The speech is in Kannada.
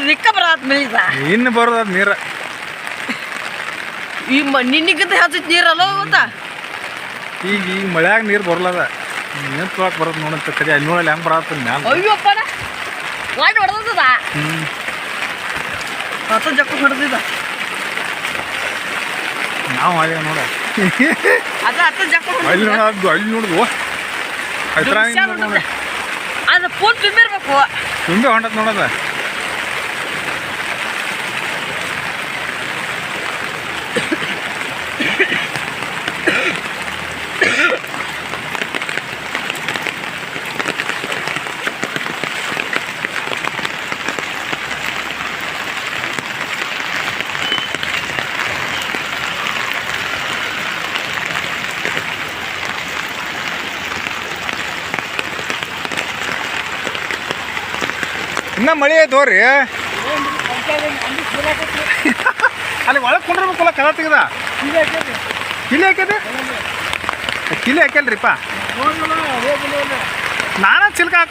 ನಿಕ್ಕ ಬರತ್ ಮೀರ ಇನ್ನು ಬರೋದು ನೀರು ಈ ನಿನ್ನಿಗಿಂತ ಹೆಚ್ಚು ನೀರಲ್ಲ ಗೊತ್ತಾ ಈಗ ಮಳ್ಯಾಗ ನೀರು ಬರಲದ ಏನು ತೊಳಕ್ ಬರೋದು ನೋಡಂತ ಕಡೆ ಅಲ್ಲಿ ನೋಡಲ್ಲ ಹೆಂಗೆ ಬರತ್ತ ಮ್ಯಾಲ ಅಯ್ಯಪ್ಪ ವಾಟ್ ಹೊಡೆದ ಹೊಸ ಜಕ್ಕ ಹೊಡೆದಿದ್ದ ನಾವು ಹಾಗೆ ನೋಡ ಅದ ಹತ್ತ ಜಕ್ಕ ಅಲ್ಲಿ ನೋಡೋದು ಅಲ್ಲಿ ನೋಡುದು ಅದು ಫುಲ್ ತುಂಬಿರ್ಬೇಕು ತುಂಬಿ ಹೊಂಟತ್ ನೋಡದ ಇನ್ನ ಮಳೆ ಐತೋರಿ ಅಲ್ಲಿ ಒಳಗೆ ಕುಂಡ್ರಬೇಕಲ್ಲ ಕದ ತೆಗದ ಕಿಲಿ ಹಾಕ್ಯದ ಕಿಲಿ ಹಾಕ್ಯಲ್ರಿಪ್ಪ ನಾನು ಚಿಲ್ಕ ಹಾಕೊ